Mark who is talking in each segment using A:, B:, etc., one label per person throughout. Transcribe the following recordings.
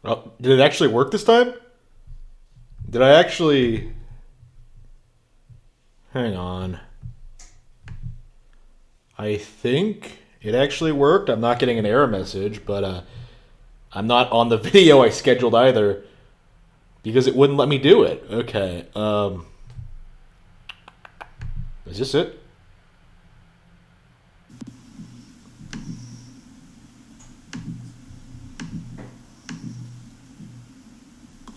A: Oh, did it actually work this time? Did I actually... Hang on. I think it actually worked. I'm not getting an error message, but I'm not on the video I scheduled either because it wouldn't let me do it. Okay. Is this it?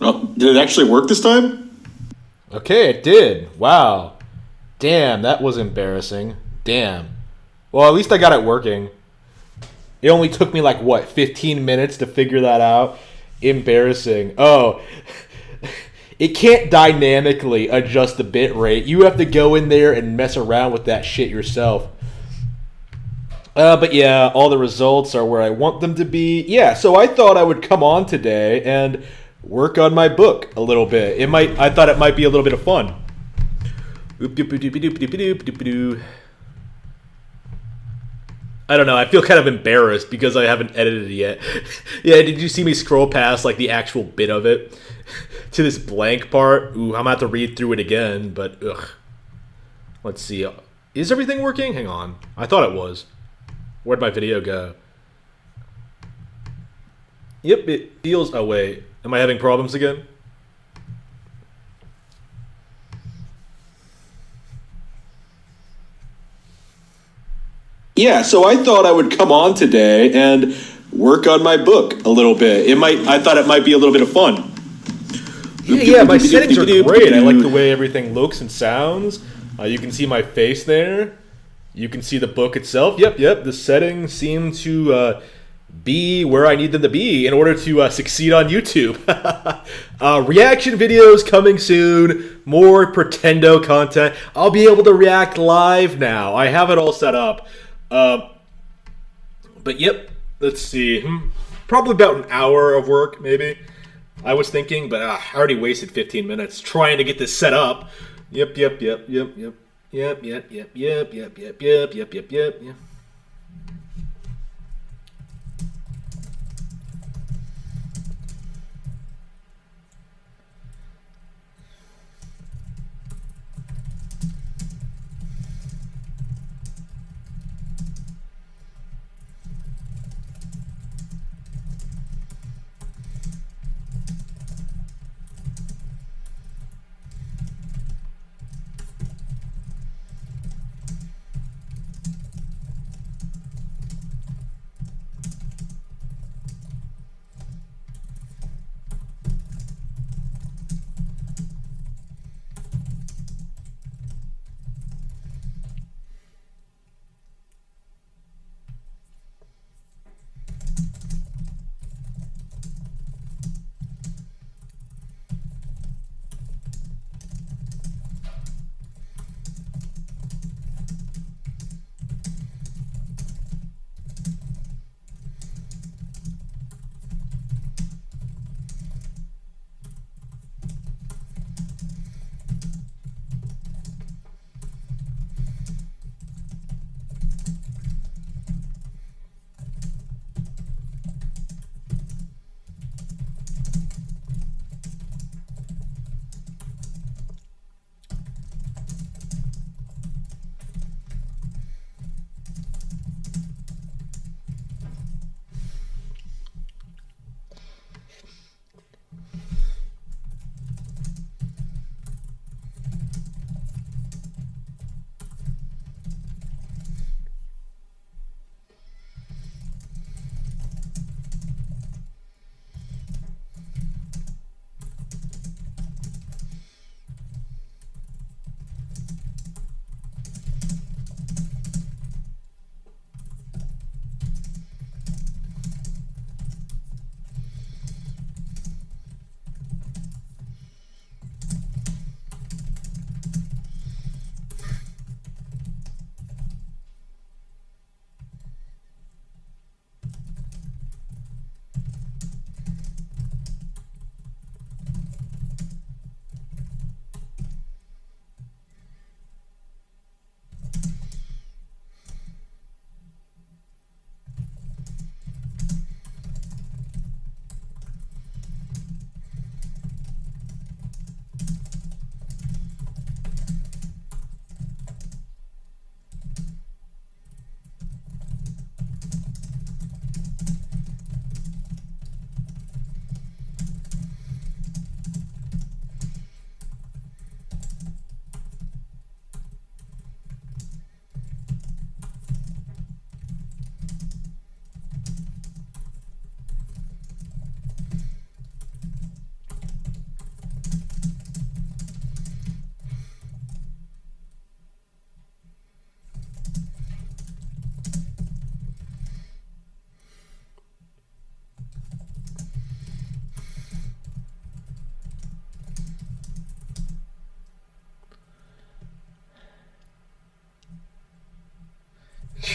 A: Oh, did it actually work this time? Okay, it did. Wow. Damn, that was embarrassing. Damn. Well, at least I got it working. It only took me like what, 15 minutes to figure that out. Embarrassing. Oh, it can't dynamically adjust the bit rate. You have to go in there and mess around with that shit yourself. But yeah, all the results are where I want them to be. Yeah, so I thought I would come on today and work on my book a little bit. I thought it might be a little bit of fun. I don't know. I feel kind of embarrassed because I haven't edited it yet. Yeah, did you see me scroll past like the actual bit of it to this blank part? Ooh, I'm gonna have to read through it again, but ugh. Let's see. Is everything working? Hang on. I thought it was. Where'd my video go? Yep, it feels. Oh wait, am I having problems again? Yeah, so I thought I would come on today and work on my book a little bit. I thought it might be a little bit of fun. Yeah, my settings are great. I like the way everything looks and sounds. You can see my face there. You can see the book itself. Yep. The settings seem to be where I need them to be in order to succeed on YouTube. Reaction videos coming soon. More Pretendo content. I'll be able to react live now. I have it all set up. But yep, let's see. Probably about an hour of work, maybe. I was thinking, but I already wasted 15 minutes trying to get this set up. Yep.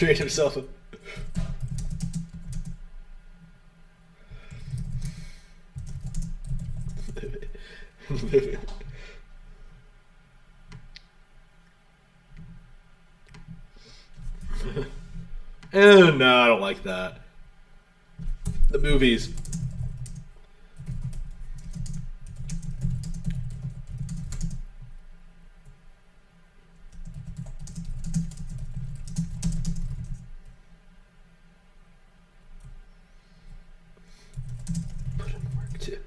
A: Create himself. No, I don't like that. The movies. Put in work too.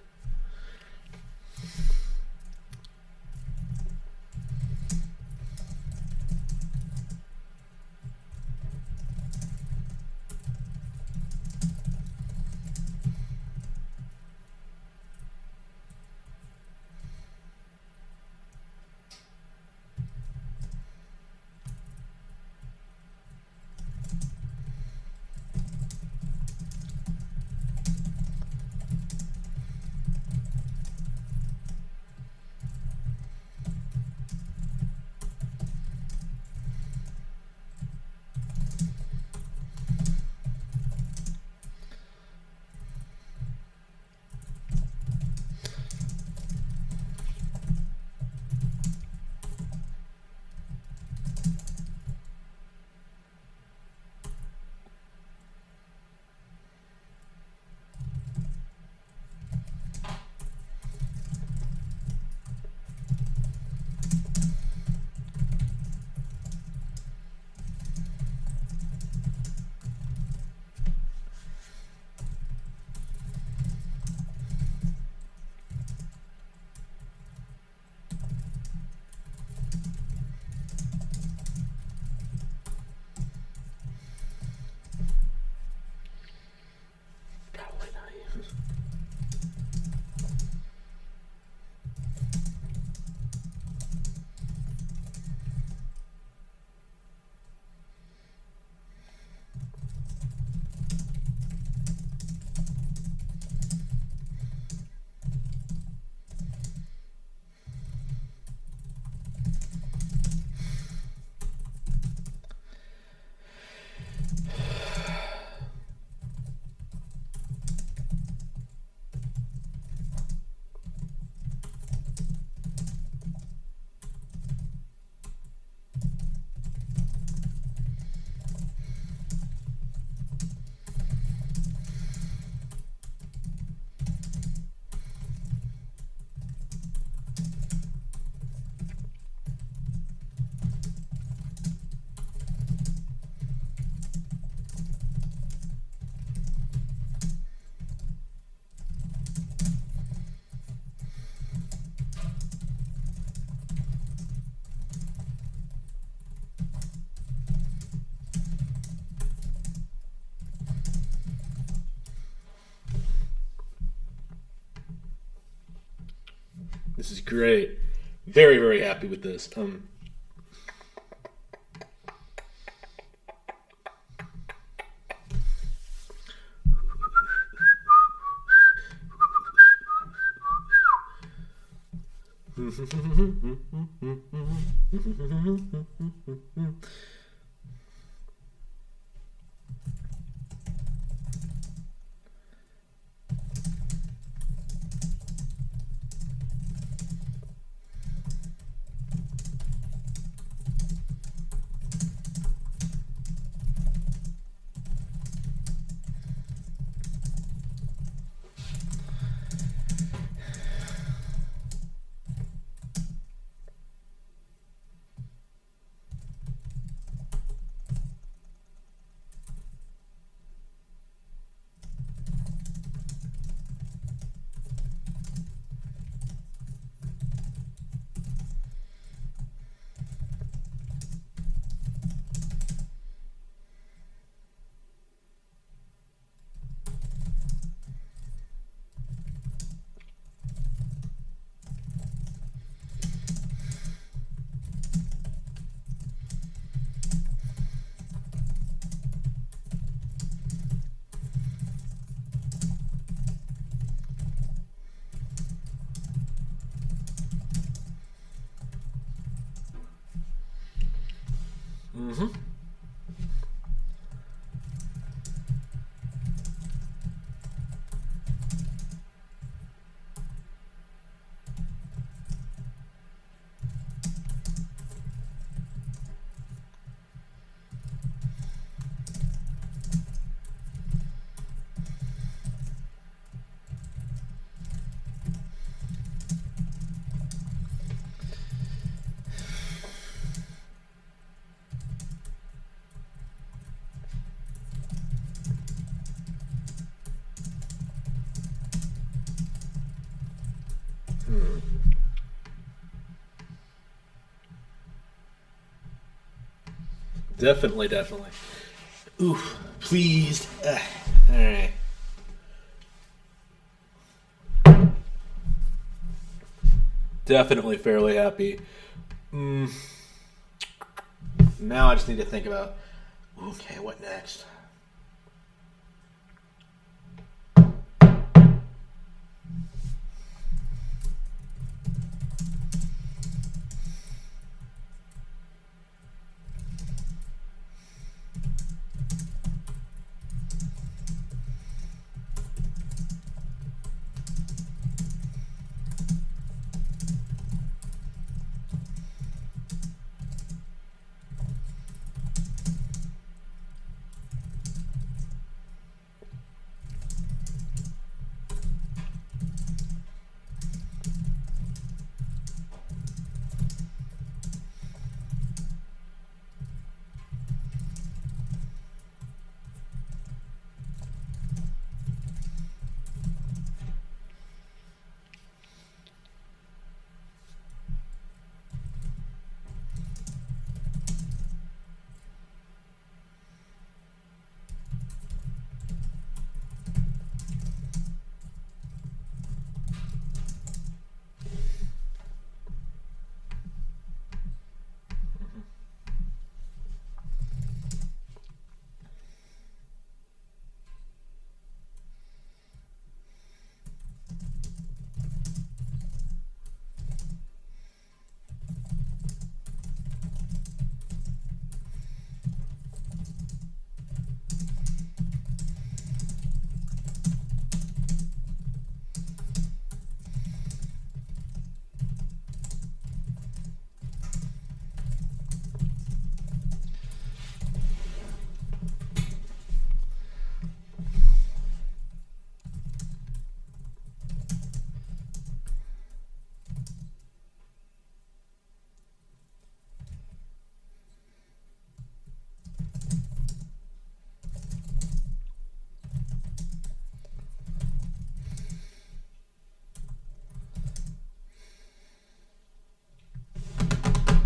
A: This is great. Very, very happy with this. Definitely, definitely. Oof, pleased. Alright. Definitely fairly happy. Now I just need to think about, okay, what next?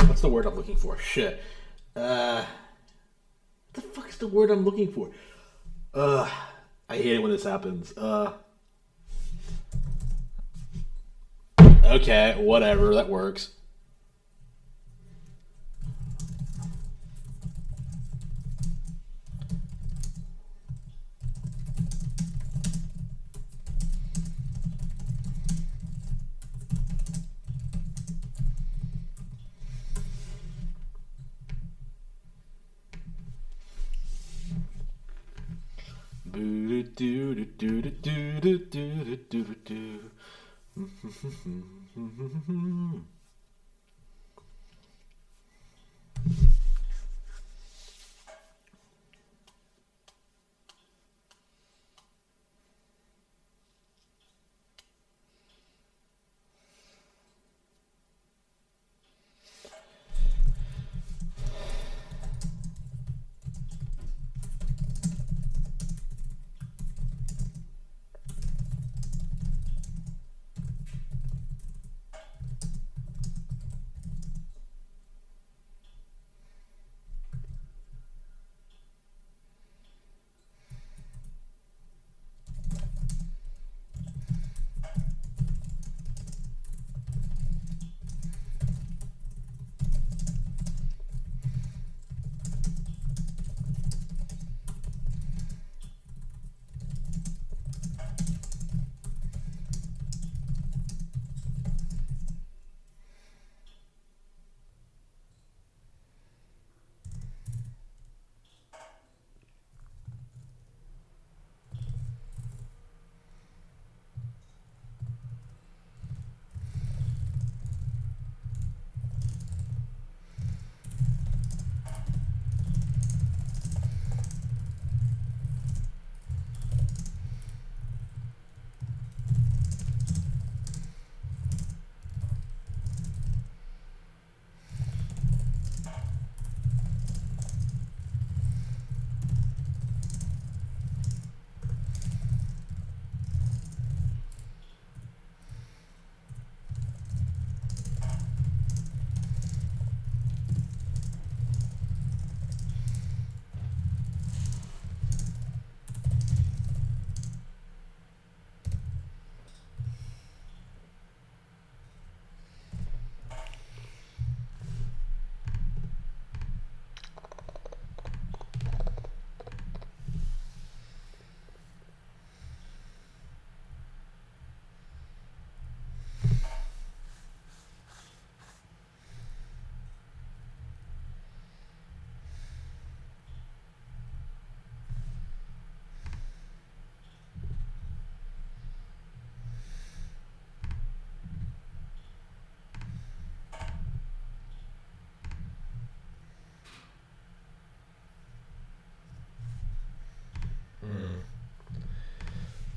A: What's the word I'm looking for? Shit. What the fuck is the word I'm looking for? I hate it when this happens. Okay, whatever, that works.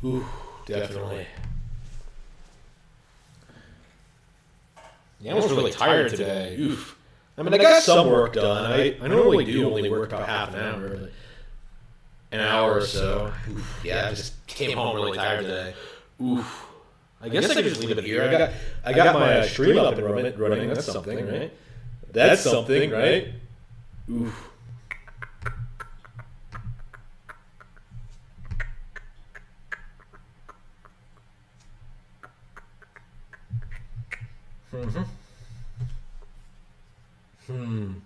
A: Ooh, definitely. Yeah, I was really tired today. Oof. I mean, I got some work done. I normally do only work about half an hour, but an hour or so. Oof. Yeah, I just came home really tired today. Oof. I guess I could just leave it here. I got my stream up and running. That's something, right? That's something, right? Oof. Mm-hmm.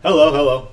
A: Hello, hello.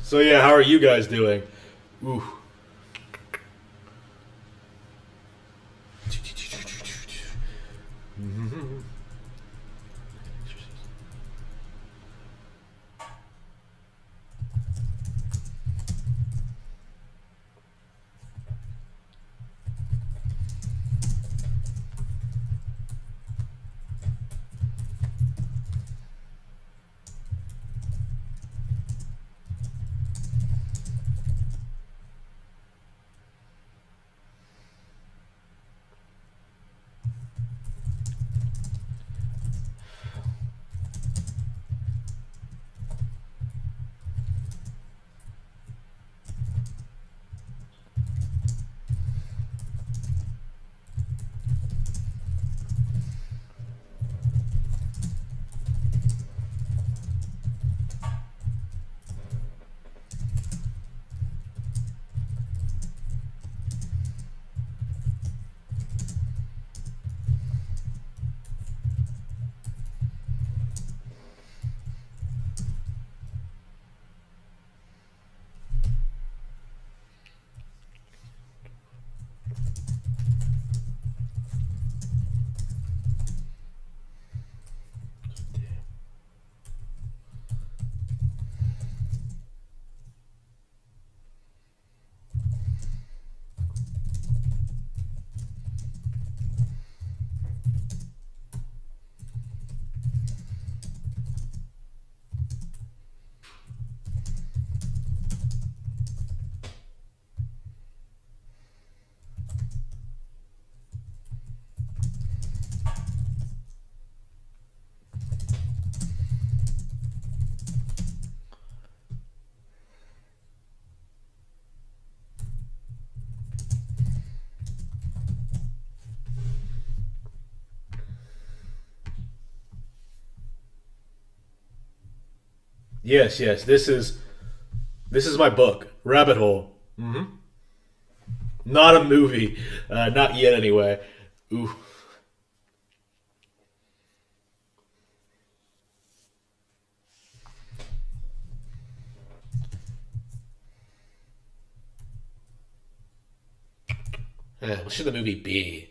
A: So yeah, how are you guys doing? Ooh. Yes, yes. This is my book, Rabbit Hole. Not a movie, not yet anyway. Ooh. What should the movie be?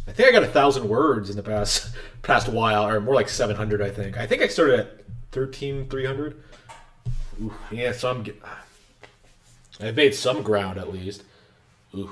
A: I think I got 1,000 words in the past while, or more like 700. I think I started at 13,300. Yeah, so I've made some ground at least. Ooh.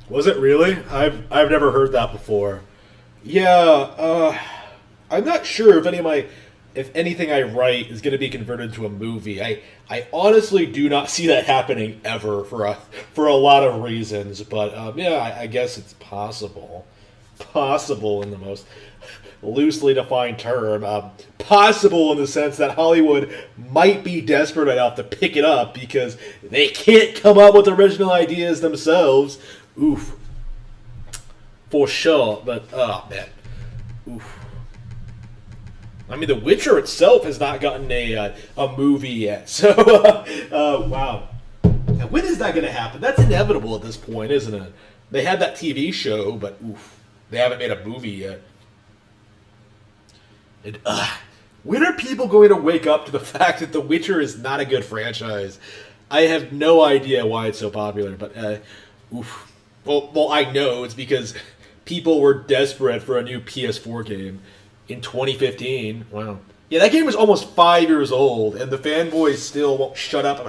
A: Was it really? I've never heard that before. Yeah, I'm not sure if anything I write is going to be converted to a movie. I honestly do not see that happening ever for a lot of reasons. But yeah, I guess it's possible. Possible in the most loosely defined term. Possible in the sense that Hollywood might be desperate enough to pick it up because they can't come up with original ideas themselves. Oof. For sure. But, oh, man. Oof. I mean, The Witcher itself has not gotten a movie yet. So, wow. Now, when is that going to happen? That's inevitable at this point, isn't it? They had that TV show, but oof, they haven't made a movie yet. And, when are people going to wake up to the fact that The Witcher is not a good franchise? I have no idea why it's so popular, but, oof. Well, I know it's because people were desperate for a new PS4 game in 2015. Wow. Yeah, that game was almost 5 years old, and the fanboys still won't shut up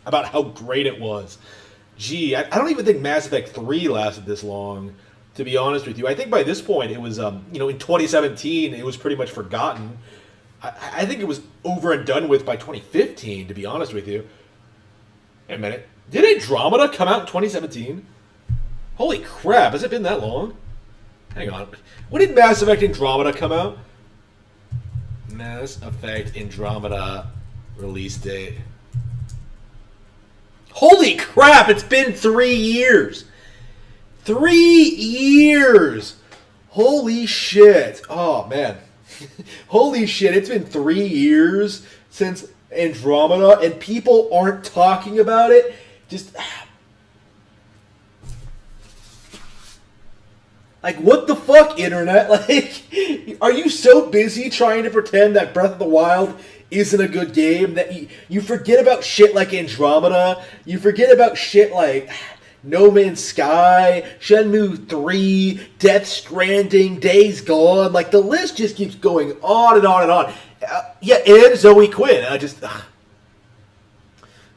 A: about how great it was. Gee, I don't even think Mass Effect 3 lasted this long, to be honest with you. I think by this point it was, in 2017, it was pretty much forgotten. I think it was over and done with by 2015, to be honest with you. Wait a minute. Did Andromeda come out in 2017? Holy crap, has it been that long? Hang on. When did Mass Effect Andromeda come out? Mass Effect Andromeda release date. Holy crap, it's been 3 years! 3 years! Holy shit. Oh, man. Holy shit, it's been 3 years since Andromeda, and people aren't talking about it. Just... Like, what the fuck, Internet? Like, are you so busy trying to pretend that Breath of the Wild isn't a good game that you forget about shit like Andromeda, you forget about shit like No Man's Sky, Shenmue 3, Death Stranding, Days Gone. Like, the list just keeps going on and on and on. Yeah, and Zoe Quinn.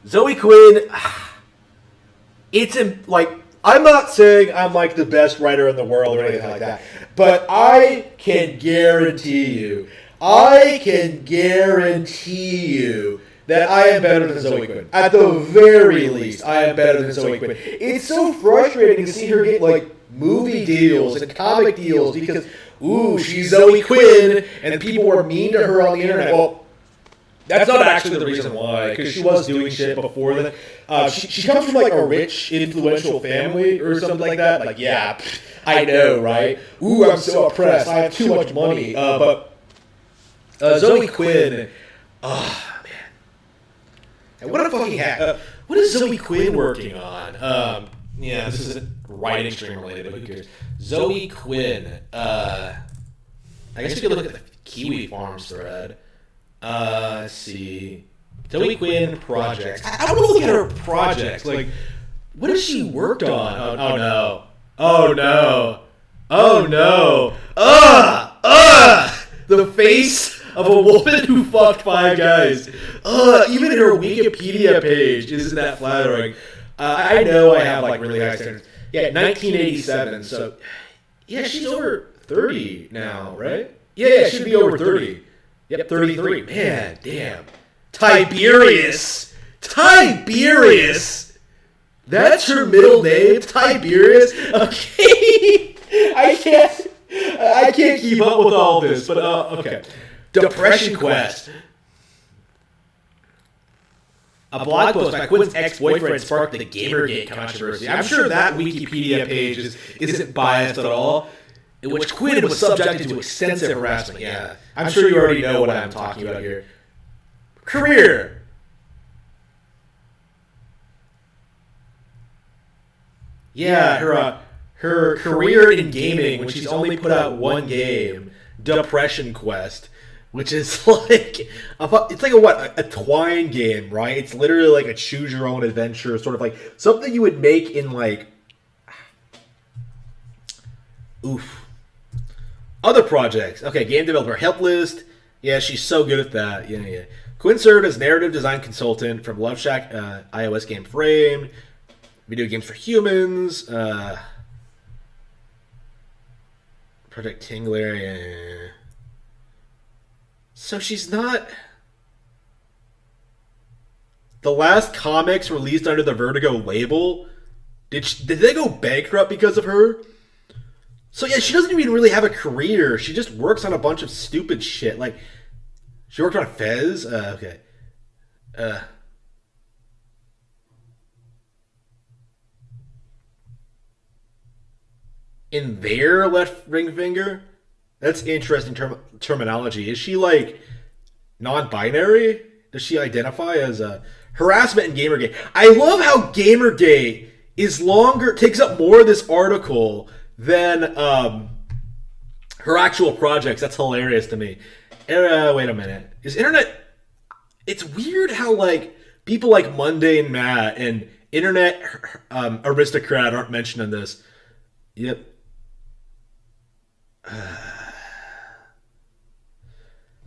A: Zoe Quinn, it's like... I'm not saying I'm like the best writer in the world or anything like that, but I can guarantee you that I am better than Zoe Quinn. At the very least, I am better than Zoe Quinn. It's so frustrating to see her get like movie deals and comic deals because, ooh, she's Zoe Quinn, and people were mean to her on the internet. Well, that's not actually the reason why, because she was doing shit before that. She comes from like a rich, influential family or something like that. Like, yeah, I know, right? Ooh, I'm so oppressed. I have too much money. But Zoe Quinn, oh man, what a fucking hack! What is Zoe Quinn working on? Yeah, this isn't writing stream related, but who cares? Zoe Quinn. I guess we could look at the Kiwi Farms thread. Let's see. Zoe Quinn projects. I want to look at her projects. Like, what has she worked on? Oh no. Oh no. Oh no. The face of a woman who fucked 5 guys. Even her Wikipedia page isn't that flattering. I know I have like really high standards. Yeah, 1987. So, yeah, she's over 30 now, right? Yeah, she should be over 30. Yep, 33. Man, damn. Tiberius! That's her middle name? Tiberius? Okay. I can't keep up with all this, but okay. Depression Quest. A blog post by Quinn's ex-boyfriend sparked the Gamergate controversy. I'm sure that Wikipedia page isn't biased at all. In which Quinn was subjected to extensive harassment. Yeah, I'm sure you already know what I'm talking about here. Career. Yeah, her career in gaming when she's only put out one game, Depression Quest, which is like a Twine game, right? It's literally like a choose your own adventure, sort of like something you would make in like, oof. Other projects. Okay, game developer help list. Yeah, she's so good at that. Yeah. Quinn served as narrative design consultant from Love Shack, iOS game Framed, Video Games for Humans, Project Tingler. Yeah. So she's not... The last comics released under the Vertigo label, did they go bankrupt because of her? So yeah, she doesn't even really have a career. She just works on a bunch of stupid shit. Like, she worked on Fez. Okay. In their left ring finger? That's interesting terminology. Is she like non-binary? Does she identify as harassment in Gamergate? I love how Gamergate takes up more of this article than her actual projects. That's hilarious to me. Wait a minute. Is internet... It's weird how, like, people like Mundane Matt and Internet Aristocrat aren't mentioned in this. Yep.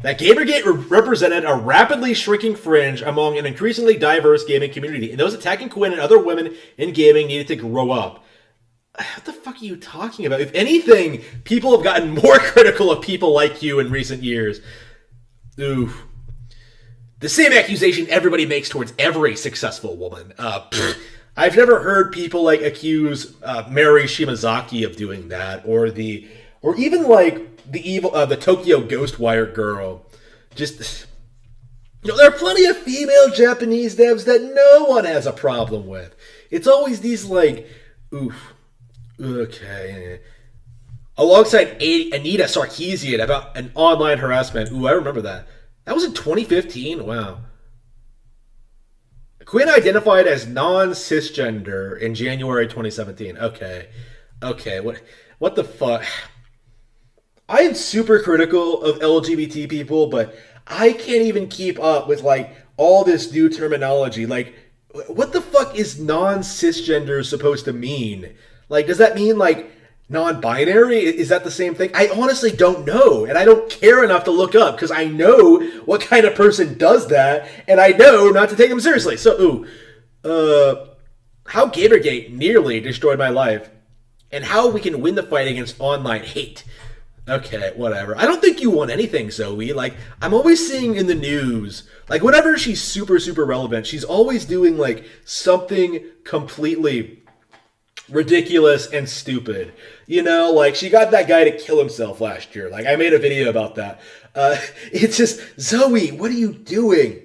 A: That Gamergate represented a rapidly shrinking fringe among an increasingly diverse gaming community, and those attacking Quinn and other women in gaming needed to grow up. What the fuck are you talking about? If anything, people have gotten more critical of people like you in recent years. Oof. The same accusation everybody makes towards every successful woman. I've never heard people like accuse Mary Shimazaki of doing that, or even like the Tokyo Ghostwire girl. Just there are plenty of female Japanese devs that no one has a problem with. It's always these like, oof, okay. Alongside Anita Sarkeesian about an online harassment. Ooh, I remember that. That was in 2015. Wow. Quinn identified as non-cisgender in January 2017. Okay. What the fuck? I am super critical of LGBT people, but I can't even keep up with like all this new terminology. Like, what the fuck is non-cisgender supposed to mean? Like, does that mean like non-binary? Is that the same thing? I honestly don't know, and I don't care enough to look up because I know what kind of person does that, and I know not to take them seriously. So, how Gamergate nearly destroyed my life, and how we can win the fight against online hate. Okay, whatever. I don't think you won anything, Zoe. Like, I'm always seeing in the news, like, whenever she's super, super relevant, she's always doing, like, something completely ridiculous and stupid. You know, like, she got that guy to kill himself last year. Like, I made a video about that. It's just, Zoe, what are you doing?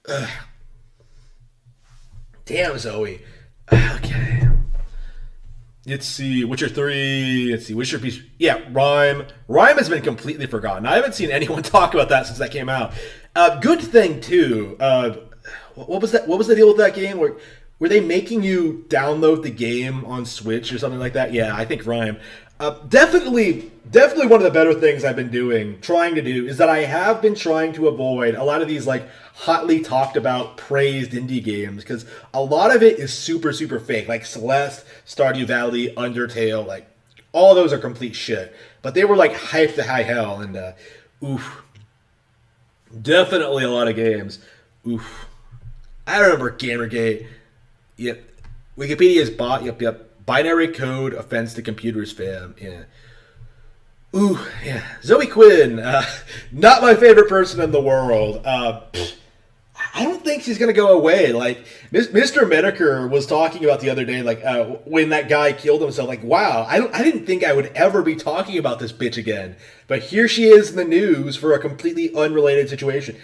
A: Ugh. Damn, Zoe. Okay. Let's see, Witcher 3, Witcher Peace. Yeah, Rhyme. Rhyme has been completely forgotten. I haven't seen anyone talk about that since that came out. Good thing, too. What was that? What was the deal with that game? Were they making you download the game on Switch or something like that? Yeah, I think Rhyme. Definitely one of the better things I've been trying to do, is that I have been trying to avoid a lot of these, like, hotly talked about, praised indie games, because a lot of it is super, super fake. Like Celeste, Stardew Valley, Undertale, like, all those are complete shit. But they were, like, hyped to high hell, and, oof. Definitely a lot of games. Oof. I remember Gamergate. Yep. Wikipedia's bot. Yep. Binary code offense to computers, fam. Yeah. Ooh, yeah. Zoe Quinn. Not my favorite person in the world. I don't think she's going to go away. Like, Mr. Medicare was talking about the other day, like, when that guy killed himself. Like, wow, I didn't think I would ever be talking about this bitch again. But here she is in the news for a completely unrelated situation.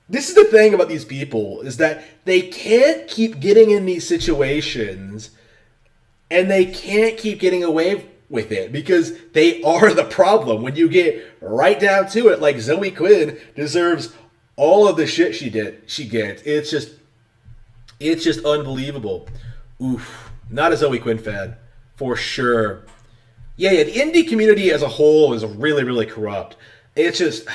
A: This is the thing about these people, is that they can't keep getting in these situations, and they can't keep getting away with it, because they are the problem. When you get right down to it, like, Zoe Quinn deserves all of the shit she gets. It's just unbelievable. Oof. Not a Zoe Quinn fan, for sure. Yeah, the indie community as a whole is really, really corrupt. It's just,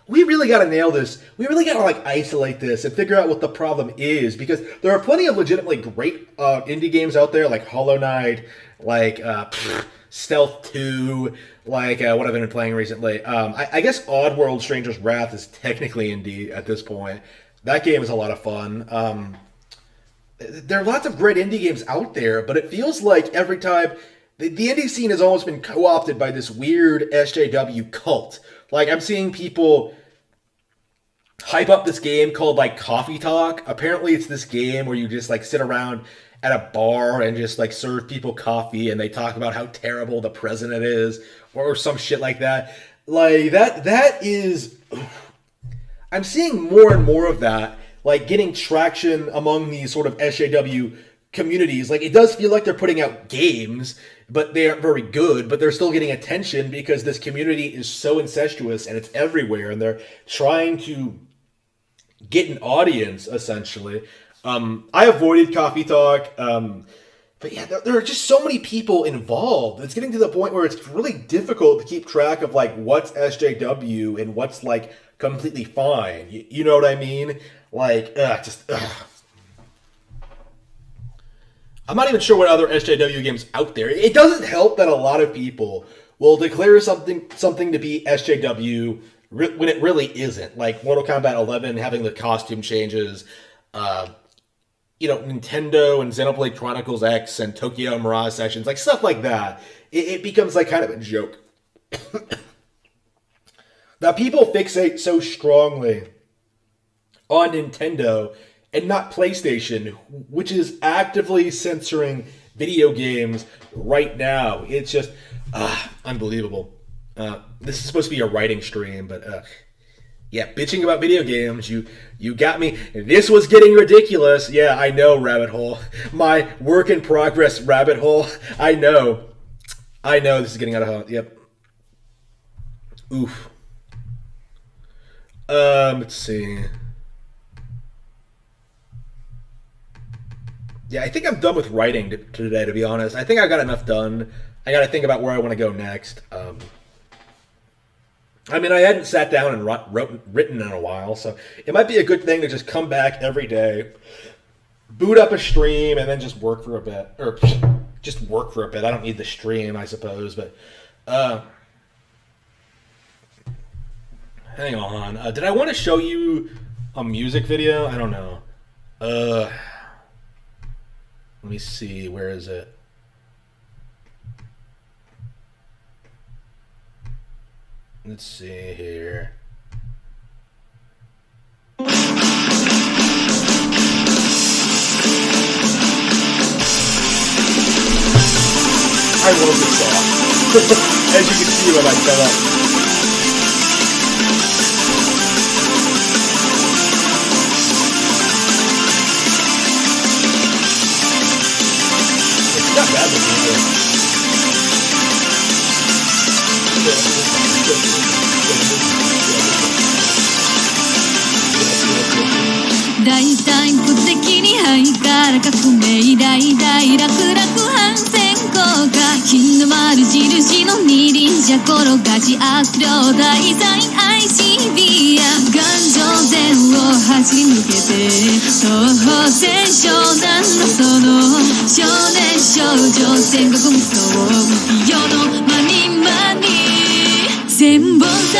A: we really got to nail this. We really got to, like, isolate this and figure out what the problem is, because there are plenty of legitimately great indie games out there, like Hollow Knight, like Stealth 2, like what I've been playing recently. I guess Oddworld Stranger's Wrath is technically indie at this point. That game is a lot of fun. There are lots of great indie games out there, but it feels like every time the indie scene has almost been co-opted by this weird SJW cult. Like, I'm seeing people hype up this game called, like, Coffee Talk. Apparently it's this game where you just, like, sit around at a bar and just, like, serve people coffee, and they talk about how terrible the president is, or some shit like that. Like, that is... I'm seeing more and more of that, like, getting traction among these sort of SJW communities. Like, it does feel like they're putting out games, but they aren't very good, but they're still getting attention because this community is so incestuous and it's everywhere, and they're trying to get an audience, essentially. I avoided Coffee Talk, but yeah, there are just so many people involved. It's getting to the point where it's really difficult to keep track of, like, what's SJW and what's, like, completely fine. You know what I mean? Like, I'm not even sure what other SJW games out there. It doesn't help that a lot of people will declare something to be SJW when it really isn't. Like Mortal Kombat 11 having the costume changes, Nintendo and Xenoblade Chronicles X and Tokyo Mirage Sessions, like stuff like that. It becomes like kind of a joke. That people fixate so strongly on Nintendo and not PlayStation, which is actively censoring video games right now. It's just unbelievable. This is supposed to be a writing stream, but yeah, bitching about video games. You got me. This was getting ridiculous. Yeah, I know, rabbit hole. My work in progress rabbit hole. I know this is getting out of hand. Yep. Oof. Let's see. Yeah, I think I'm done with writing today, to be honest. I think I got enough done. I got to think about where I want to go next. I mean, I hadn't sat down and written in a while, so it might be a good thing to just come back every day, boot up a stream, and then just work for a bit. Or just work for a bit. I don't need the stream, I suppose, but hang on. Did I want to show you a music video? I don't know. Let me see. Where is it? Let's see here. I love this song. As you can see when I set up. It's not bad looking either.
B: 大体不敵に灰から革命大々楽々反戦効果金の丸印の二輪車転がし悪霊大罪 ICB や頑丈前を走り抜けて東方戦湘南のその少年少女戦国無双世のマニマニ千本桜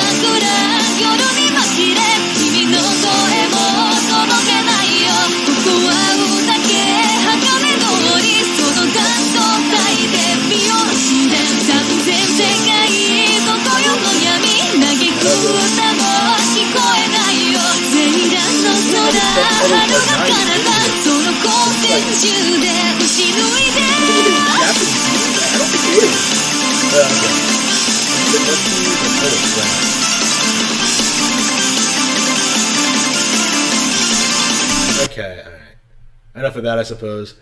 B: 夜に紛れ君の声も届けないよここは歌け鋼通りその感動体で美容師で参戦世界どこよの闇嘆く歌も聞こえないよセイランの空遥か彼方その光線中で打ち抜いて
A: Okay, all right. Enough of that, I suppose.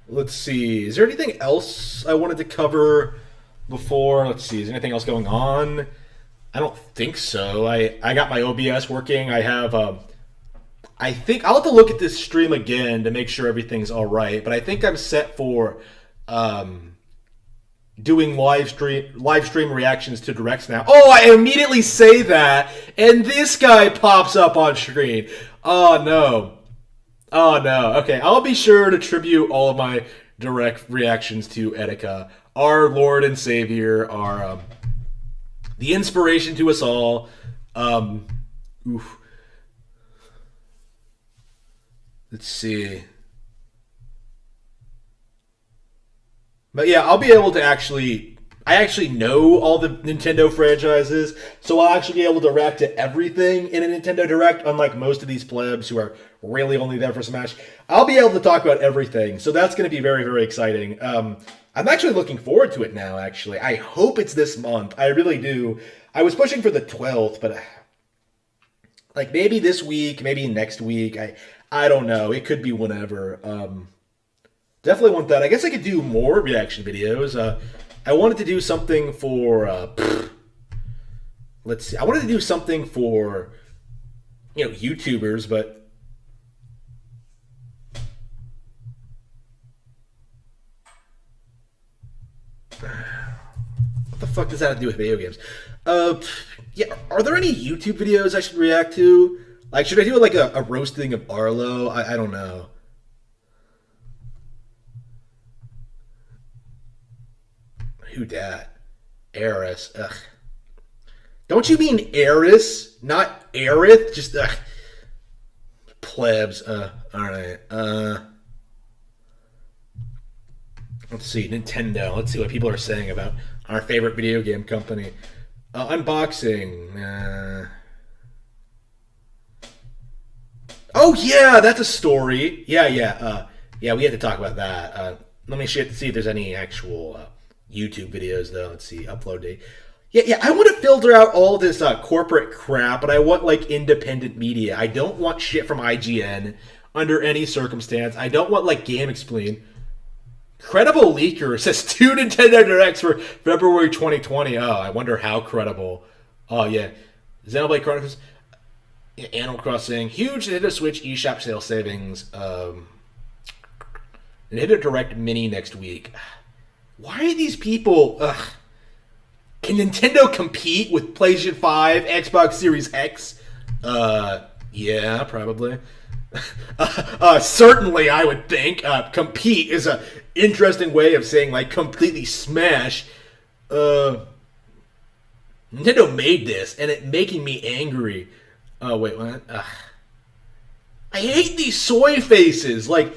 A: Let's see. Is there anything else I wanted to cover before? Let's see. Is there anything else going on? I don't think so. I got my OBS working. I have I think I'll have to look at this stream again to make sure everything's all right. But I think I'm set for doing live stream reactions to directs now. Oh, I immediately say that, and this guy pops up on screen. Oh no. Oh no. Okay, I'll be sure to tribute all of my direct reactions to Etika, our Lord and Savior, our the inspiration to us all. Oof. Let's see. But yeah, I'll be able to I actually know all the Nintendo franchises, so I'll actually be able to react to everything in a Nintendo Direct, unlike most of these plebs who are really only there for Smash. I'll be able to talk about everything, so that's going to be very, very exciting. I'm actually looking forward to it now, actually. I hope it's this month. I really do. I was pushing for the 12th, but like maybe this week, maybe next week. I don't know. It could be whenever. Definitely want that. I guess I could do more reaction videos. I wanted to do something for, let's see. I wanted to do something for, YouTubers, but what the fuck does that have to do with video games? Yeah, are there any YouTube videos I should react to? Like, should I do like a roasting of Arlo? I don't know. Who dat? Eris. Ugh. Don't you mean Eris, not Aerith? Just plebs. Alright. Let's see. Nintendo. Let's see what people are saying about Our favorite video game company. Unboxing. Oh, yeah, that's a story. Yeah, we had to talk about that. Let me see if there's any actual YouTube videos, though. Let's see, upload date. Yeah, I want to filter out all this corporate crap, but I want, like, independent media. I don't want shit from IGN under any circumstance. I don't want, like, GameXplain. Credible leaker says 2 Nintendo Directs for February 2020. Oh, I wonder how credible. Oh, yeah. Xenoblade Chronicles... Animal Crossing, huge Nintendo Switch eShop sale savings. Nintendo Direct Mini next week. Why are these people... Can Nintendo compete with PlayStation 5, Xbox Series X? Yeah, probably. Certainly, I would think. Compete is an interesting way of saying, like, completely smash. Nintendo made this, and it making me angry. Oh, wait, what? I hate these soy faces. Like,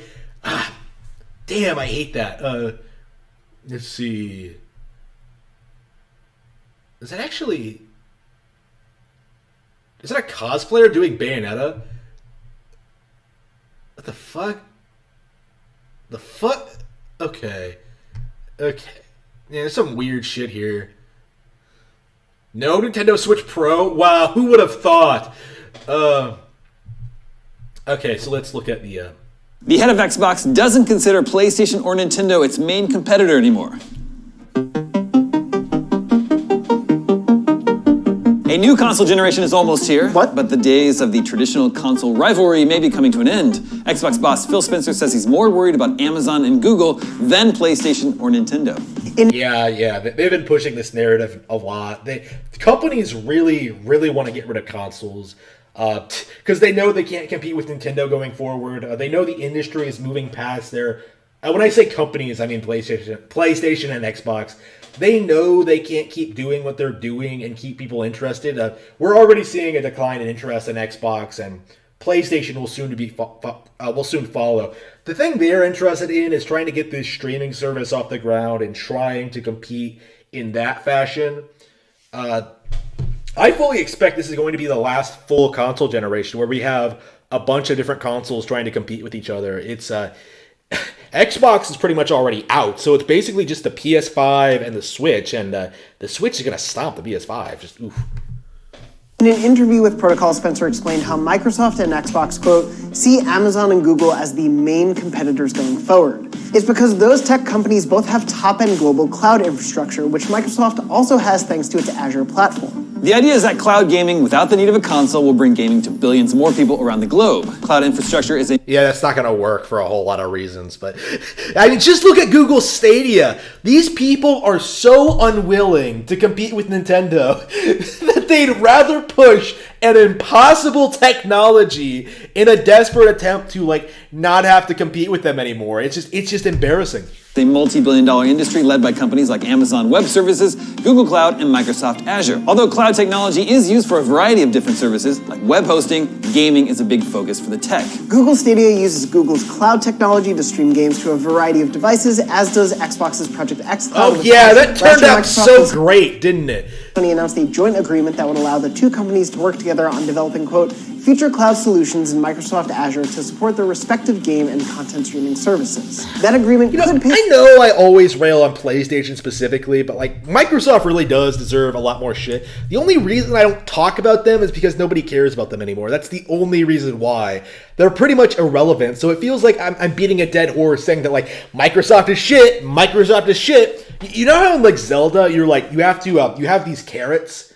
A: damn, I hate that. Let's see. Is that actually... Is that a cosplayer doing Bayonetta? What the fuck? The fuck? Okay. Yeah, there's some weird shit here. No Nintendo Switch Pro? Wow, who would have thought? Okay, so let's look at the...
C: The head of Xbox doesn't consider PlayStation or Nintendo its main competitor anymore. A new console generation is almost here.
D: What?
C: But the days of the traditional console rivalry may be coming to an end. Xbox boss Phil Spencer says he's more worried about Amazon and Google than PlayStation or Nintendo.
A: Yeah, they've been pushing this narrative a lot. Companies really want to get rid of consoles because they know they can't compete with Nintendo going forward. They know the industry is moving past their... when I say companies, I mean PlayStation and Xbox. They know they can't keep doing what they're doing and keep people interested. We're already seeing a decline in interest in Xbox, and PlayStation will soon follow. The thing they're interested in is trying to get this streaming service off the ground and trying to compete in that fashion. I fully expect this is going to be the last full console generation where we have a bunch of different consoles trying to compete with each other. It's Xbox is pretty much already out, so it's basically just the PS5 and the Switch, and the Switch is going to stomp the PS5. Just oof.
D: In an interview with Protocol, Spencer explained how Microsoft and Xbox, quote, see Amazon and Google as the main competitors going forward. It's because those tech companies both have top-end global cloud infrastructure, which Microsoft also has thanks to its Azure platform.
C: The idea is that cloud gaming without the need of a console will bring gaming to billions more people around the globe. Cloud infrastructure is a...
A: Yeah, that's not going to work for a whole lot of reasons, but... I mean, just look at Google Stadia. These people are so unwilling to compete with Nintendo that they'd rather push an impossible technology in a desperate attempt to, like, not have to compete with them anymore. It's just embarrassing.
C: A multi-billion-dollar industry led by companies like Amazon Web Services, Google Cloud, and Microsoft Azure. Although cloud technology is used for a variety of different services, like web hosting, gaming is a big focus for the tech.
D: Google Stadia uses Google's cloud technology to stream games to a variety of devices, as does Xbox's Project X Cloud.
A: Oh yeah, that turned out so great, didn't it?
D: Sony announced a joint agreement that would allow the two companies to work together on developing, quote, future cloud solutions in Microsoft Azure to support their respective game and content streaming services. That agreement could pay...
A: I know I always rail on PlayStation specifically, but like Microsoft really does deserve a lot more shit. The only reason I don't talk about them is because nobody cares about them anymore. That's the only reason why. They're pretty much irrelevant, so it feels like I'm beating a dead horse saying that like Microsoft is shit, Microsoft is shit. You know how in like Zelda, you're like, you have these carrots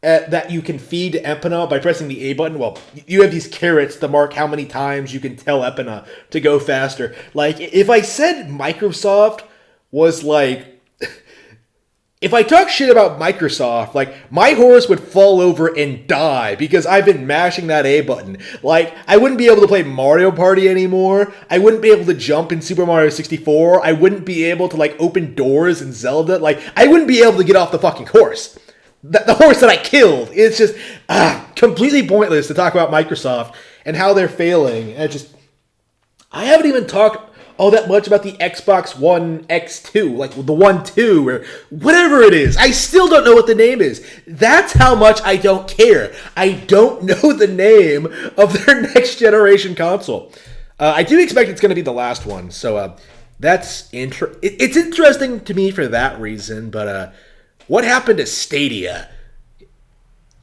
A: that you can feed to Epona by pressing the A button. Well, you have these carrots to mark how many times you can tell Epona to go faster. Like, if I said Microsoft was like... If I talk shit about Microsoft, like, my horse would fall over and die because I've been mashing that A button. Like, I wouldn't be able to play Mario Party anymore. I wouldn't be able to jump in Super Mario 64. I wouldn't be able to, like, open doors in Zelda. Like, I wouldn't be able to get off the fucking horse. The horse that I killed. It's just completely pointless to talk about Microsoft and how they're failing. And I haven't even talked all that much about the Xbox One X2, like the One 2 or whatever it is. I still don't know what the name is. That's how much I don't care. I don't know the name of their next generation console. I do expect it's going to be the last one, so that's it's interesting to me for that reason. But what happened to Stadia?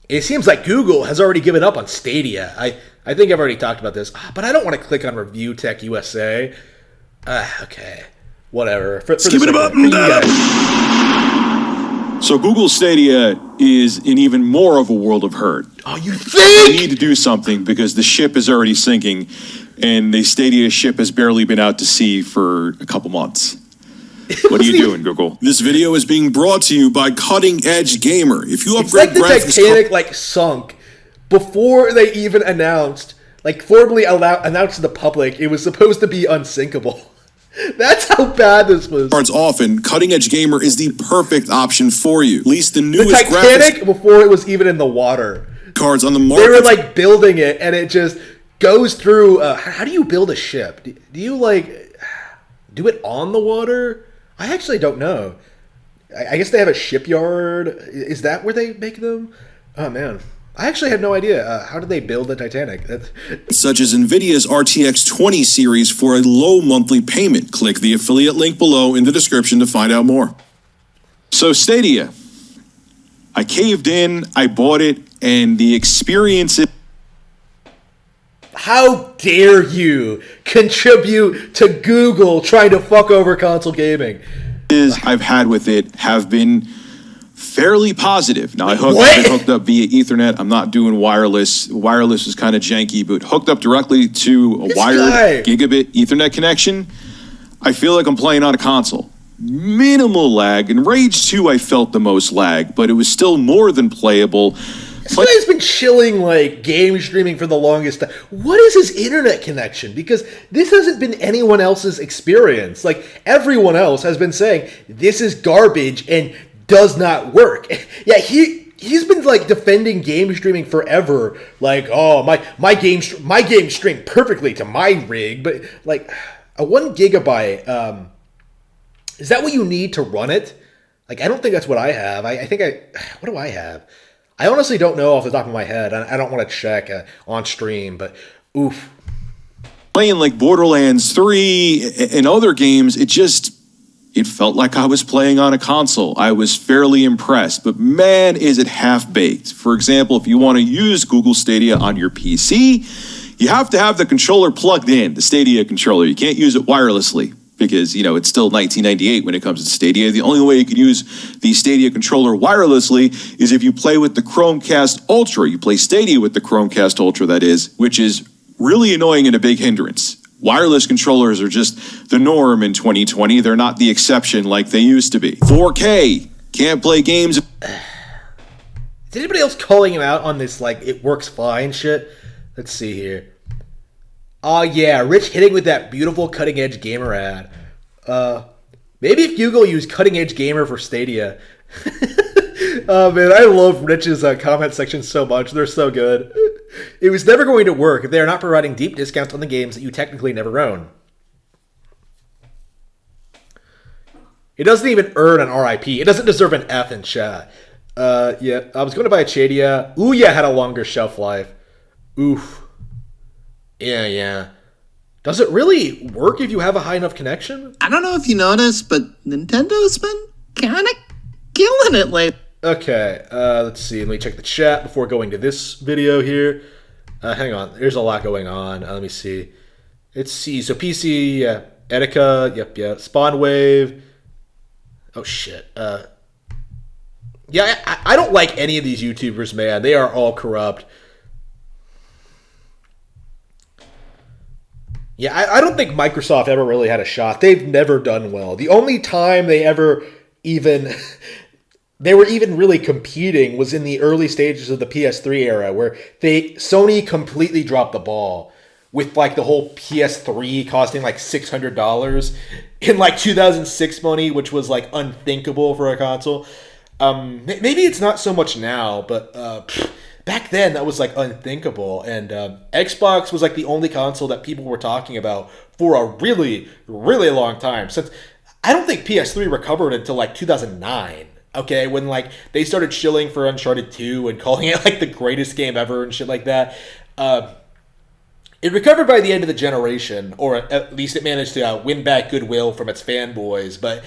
A: It seems like Google has already given up on Stadia. I think I've already talked about this, but I don't want to click on Review Tech USA. Okay, whatever.
E: Skip it up and down. So Google Stadia is in even more of a world of hurt.
A: Oh, you think?
E: They need to do something because the ship is already sinking, and the Stadia ship has barely been out to sea for a couple months. What are you doing, Google? This video is being brought to you by Cutting Edge Gamer. If you upgrade
A: graphics, the Titanic sunk before they even announced, formally announced to the public it was supposed to be unsinkable. That's how bad this was.
E: Often, Cutting Edge Gamer is the perfect option for you. At least the newest
A: the Titanic before it was even in the water.
E: Cards on the market.
A: They were building it, and it just goes through. How do you build a ship? Do you do it on the water? I actually don't know. I guess they have a shipyard. Is that where they make them? Oh, man. I actually had no idea. How did they build the Titanic?
E: Such as NVIDIA's RTX 20 series for a low monthly payment. Click the affiliate link below in the description to find out more. So Stadia. I caved in, I bought it, and the experience...
A: How dare you contribute to Google trying to fuck over console gaming?
E: I've had with it have been fairly positive. Now, I've been hooked up via Ethernet. I'm not doing wireless. Wireless is kind of janky, but hooked up directly to a wired gigabit Ethernet connection, I feel like I'm playing on a console. Minimal lag. In Rage 2, I felt the most lag, but it was still more than playable.
A: This guy's been chilling game streaming for the longest time. What is his internet connection? Because this hasn't been anyone else's experience. Everyone else has been saying this is garbage and does not work. Yeah, he's been defending game streaming forever. Oh, my game streamed perfectly to my rig, but a 1 gigabyte. Is that what you need to run it? I don't think that's what I have. What do I have? I honestly don't know off the top of my head. I don't want to check on stream, but oof.
E: Playing Borderlands 3 and other games, it felt like I was playing on a console. I was fairly impressed, but man, is it half-baked. For example, if you want to use Google Stadia on your PC, you have to have the controller plugged in, the Stadia controller. You can't use it wirelessly. Because, it's still 1998 when it comes to Stadia. The only way you can use the Stadia controller wirelessly is if you play with the Chromecast Ultra. You play Stadia with the Chromecast Ultra, that is, which is really annoying and a big hindrance. Wireless controllers are just the norm in 2020. They're not the exception like they used to be. 4K. Can't play games.
A: Is anybody else calling him out on this, it works fine shit? Let's see here. Oh, yeah, Rich hitting with that beautiful Cutting Edge Gamer ad. Maybe if Google used Cutting Edge Gamer for Stadia. Oh, man, I love Rich's comment section so much. They're so good. It was never going to work if they are not providing deep discounts on the games that you technically never own. It doesn't even earn an RIP. It doesn't deserve an F in chat. Yeah, I was going to buy a Stadia. Ouya had a longer shelf life. Oof. Yeah. Does it really work if you have a high enough connection?
F: I don't know if you noticed, but Nintendo's been kind of killing it lately.
A: Okay, let's see. Let me check the chat before going to this video here. Hang on. There's a lot going on. Let me see. Let's see. So PC, Etika, yep. Spawnwave. Oh, shit. Yeah, I don't like any of these YouTubers, man. They are all corrupt. Yeah, I don't think Microsoft ever really had a shot. They've never done well. The only time they ever they were even really competing was in the early stages of the PS3 era, where Sony completely dropped the ball with the whole PS3 costing $600 in 2006 money, which was unthinkable for a console. Maybe it's not so much now, but back then that was like unthinkable. And Xbox was like the only console that people were talking about for a really, really long time. Since I don't think PS3 recovered until like 2009. Okay, when like they started shilling for Uncharted 2 and calling it like the greatest game ever and shit like that. It recovered by the end of the generation, or at least it managed to win back goodwill from its fanboys. But,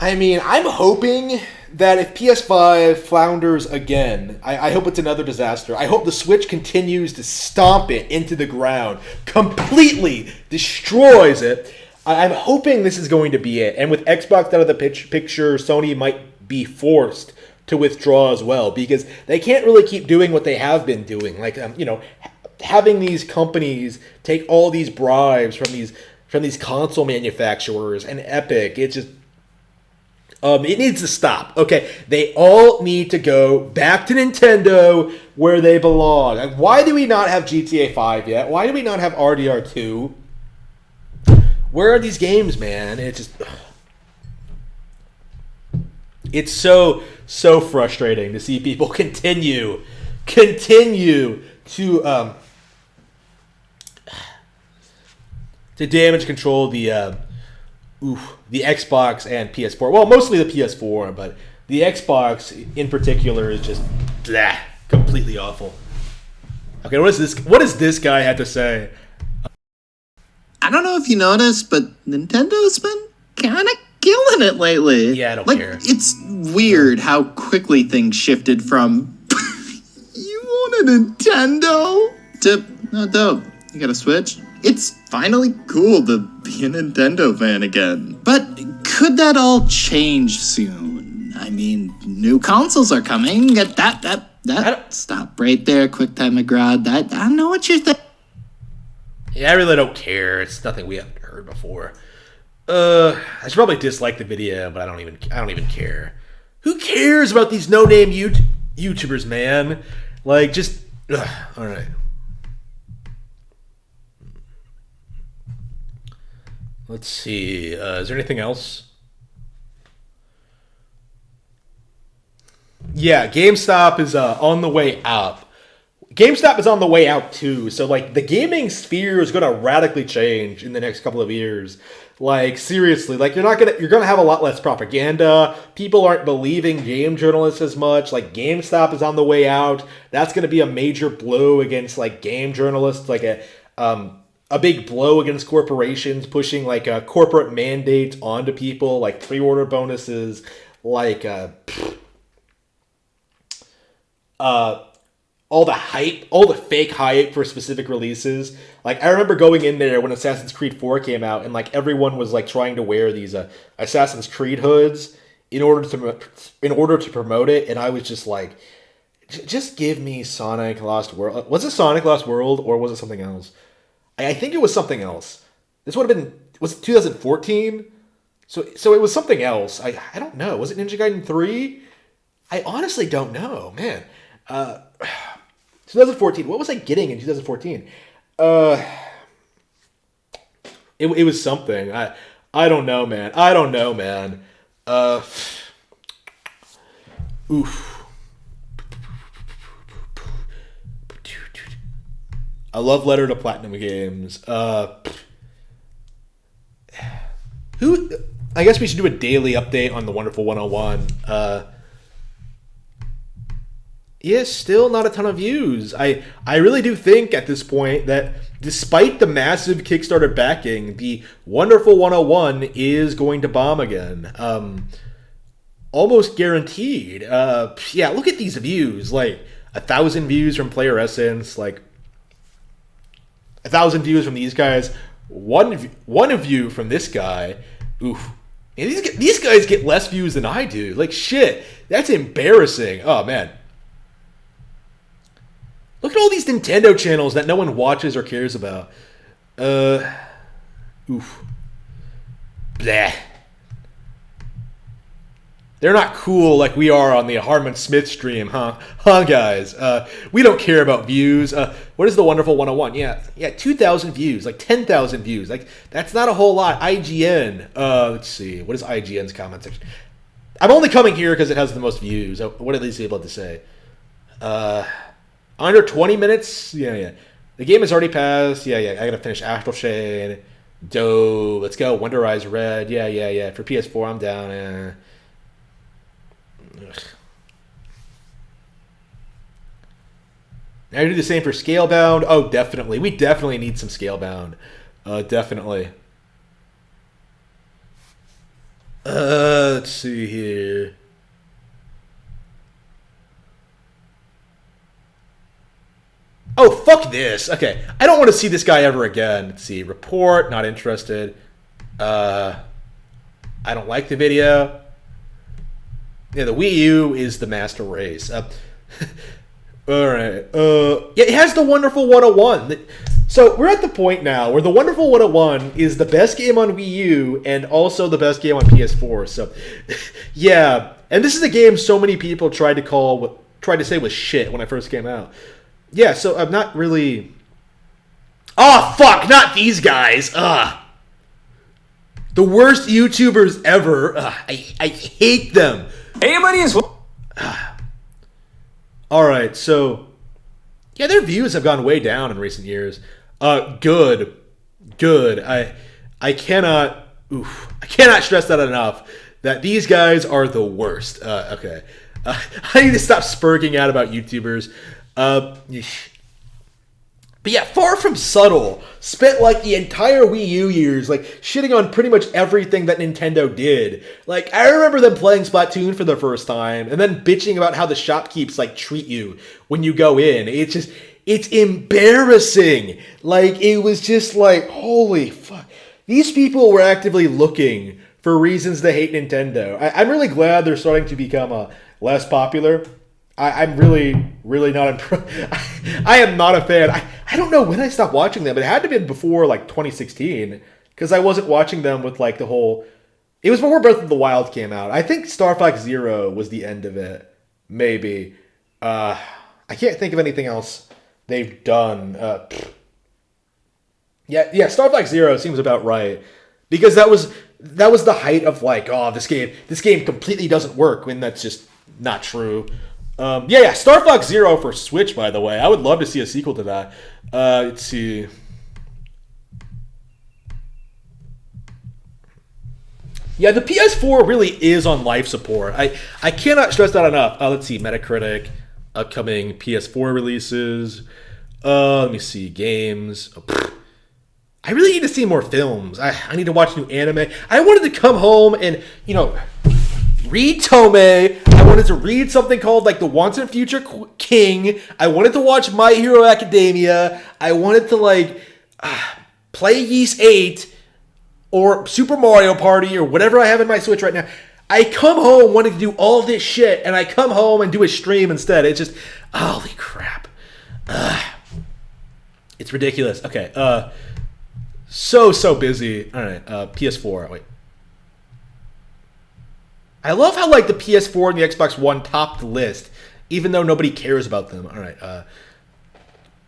A: I mean, I'm hoping that if PS5 flounders again, I hope it's another disaster. I hope the Switch continues to stomp it into the ground, completely destroys it. I'm hoping this is going to be it. And with Xbox out of the picture, Sony might be forced to withdraw as well, because they can't really keep doing what they have been doing, like having these companies take all these bribes from these console manufacturers and Epic. It's just it needs to stop. Okay, they all need to go back to Nintendo where they belong. Like, why do we not have GTA 5 yet? Why do we not have RDR 2? Where are these games, man? It's just it's so frustrating to see people continue to damage control the Xbox and PS4. Well, mostly the PS4, but the Xbox in particular is just completely awful. Okay, what does this guy have to say?
F: I don't know if you noticed, but Nintendo's been kind of killing it lately.
A: Yeah, I don't
F: like,
A: care.
F: It's weird how quickly things shifted from you want a Nintendo to no dope. You got a Switch? It's finally cool to be a Nintendo fan again. But could that all change soon? I mean, new consoles are coming. Stop right there, QuickTime McGraw. I know what you're thinking.
A: Yeah, I really don't care. It's nothing we haven't heard before. I should probably dislike the video, but I don't even care. Who cares about these no-name YouTubers, man? Like, just all right. Let's see. Is there anything else? Yeah, GameStop is on the way up. GameStop is on the way out too. So like the gaming sphere is going to radically change in the next couple of years. Like seriously, like you're going to have a lot less propaganda. People aren't believing game journalists as much. Like GameStop is on the way out. That's going to be a major blow against like game journalists, like a big blow against corporations pushing like corporate mandates onto people, like pre-order bonuses, like all the hype, all the fake hype for specific releases. Like, I remember going in there when Assassin's Creed 4 came out, and like everyone was like trying to wear these Assassin's Creed hoods in order to promote it, and I was just like, just give me Sonic Lost World. Was it Sonic Lost World or was it something else? I think it was something else. This would have been, was it 2014? So it was something else. I don't know. Was it Ninja Gaiden 3? I honestly don't know, man. 2014. What was I getting in 2014? It was something. I don't know, man. Oof. A love letter to Platinum Games. Who? I guess we should do a daily update on the Wonderful 101. Yeah, still not a ton of views. I really do think at this point that despite the massive Kickstarter backing, the Wonderful 101 is going to bomb again. Almost guaranteed. Yeah, look at these views. Like 1,000 views from Player Essence, like 1,000 views from these guys, one view from this guy. Oof. And these guys get less views than I do. Like, shit. That's embarrassing. Oh, man. Look at all these Nintendo channels that no one watches or cares about. Oof. Blah. They're not cool like we are on the Harmon Smith stream, huh? Huh, guys? We don't care about views. What is the Wonderful 101? Yeah, 2,000 views, like 10,000 views. Like, that's not a whole lot. IGN. Let's see. What is IGN's comment section? I'm only coming here because it has the most views. What are these people have to say? Under 20 minutes? Yeah. The game has already passed. Yeah. I gotta finish Astral Shade. Dope. Let's go. Wonder Eyes Red. Yeah. For PS4, I'm down. Now do the same for Scalebound. Oh, definitely. We definitely need some Scalebound. Definitely. Let's see here. Oh, fuck this. Okay. I don't want to see this guy ever again. Let's see. Report. Not interested. I don't like the video. Yeah, the Wii U is the master race. All right. Yeah, it has the Wonderful 101. So we're at the point now where the Wonderful 101 is the best game on Wii U and also the best game on PS4. So, yeah. And this is a game so many people tried to say was shit when it first came out. Yeah, so I'm not really... Oh, fuck! Not these guys! Ugh. The worst YouTubers ever. Ugh, I hate them.
C: Anybody is...
A: Alright, so... Yeah, their views have gone way down in recent years. Good. I cannot... I cannot stress that enough. That these guys are the worst. Okay. I need to stop spurging out about YouTubers. But yeah, far from subtle. Spent like the entire Wii U years like shitting on pretty much everything that Nintendo did. Like I remember them playing Splatoon for the first time and then bitching about how the shopkeeps like treat you when you go in. It's embarrassing. Like it was just like holy fuck. These people were actively looking for reasons to hate Nintendo. I'm really glad they're starting to become less popular. I'm really not impressed. I am not a fan. I don't know when I stopped watching them. It had to have been before like 2016 because I wasn't watching them with like the whole... It was before Breath of the Wild came out. I think Star Fox Zero was the end of it. Maybe. I can't think of anything else they've done. Yeah, Star Fox Zero seems about right. Because that was the height of like, oh, this game completely doesn't work when that's just not true. Yeah, Star Fox Zero for Switch, by the way. I would love to see a sequel to that. Let's see. Yeah, the PS4 really is on life support. I cannot stress that enough. Let's see, Metacritic, upcoming PS4 releases. Let me see, games. I really need to see more films. I need to watch new anime. I wanted to come home and, read Tomei. I wanted to read something called like The Once and Future King. I wanted to watch My Hero Academia. I wanted to like play Ys 8 or Super Mario Party or whatever I have in my Switch right now. I come home wanting to do all this shit and I come home and do a stream instead. It's just, holy crap. It's ridiculous. Okay. So busy. All right. PS4. Wait. I love how like the PS4 and the Xbox One topped the list, even though nobody cares about them. All right.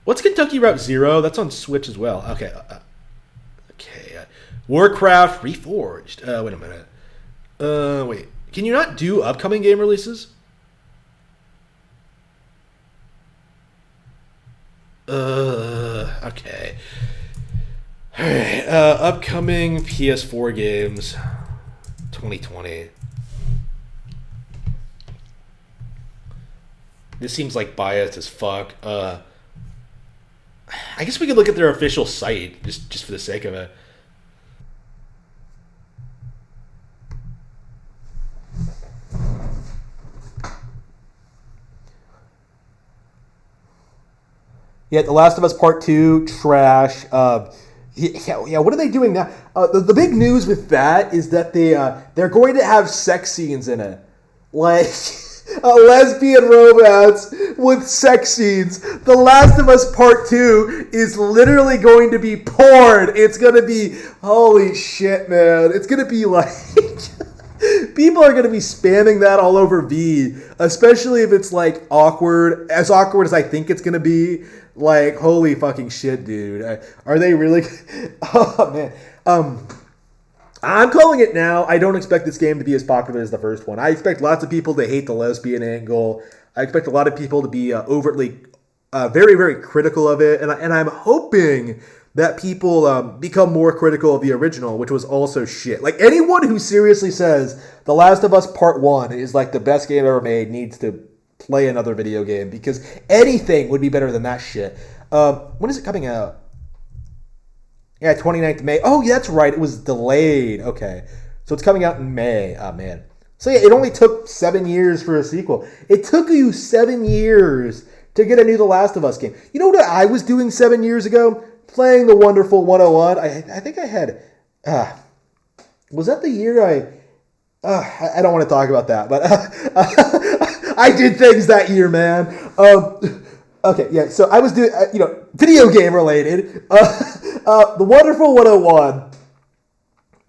A: What's Kentucky Route Zero? That's on Switch as well. Okay. Okay. Warcraft Reforged. Wait a minute. Wait. Can you not do upcoming game releases? Okay. All right. Upcoming PS4 games, 2020. This seems like biased as fuck. I guess we could look at their official site just for the sake of it. Yeah, The Last of Us Part 2, trash. Yeah, what are they doing now? The big news with that is that they're going to have sex scenes in it. Like... a lesbian romance with sex scenes. The Last of Us Part 2 is literally going to be porn. It's going to be, holy shit, man. It's going to be like, people are going to be spamming that all over V, especially if it's like awkward as I think it's going to be. Like, holy fucking shit, dude. Are they really? Oh, man. I'm calling it now. I don't expect this game to be as popular as the first one. I expect lots of people to hate the lesbian angle. I expect a lot of people to be overtly, very, very critical of it. And I'm hoping that people become more critical of the original, which was also shit. Like, anyone who seriously says The Last of Us Part 1 is like the best game ever made needs to play another video game, because anything would be better than that shit. When is it coming out? Yeah, 29th of May. Oh, yeah, that's right. It was delayed. Okay. So it's coming out in May. Oh, man. So, yeah, it only took 7 years for a sequel. It took you 7 years to get a new The Last of Us game. You know what I was doing 7 years ago? Playing the wonderful 101. I think I had... was that the year I don't want to talk about that, but I did things that year, man. Okay, yeah, so I was doing, video game related. The Wonderful 101,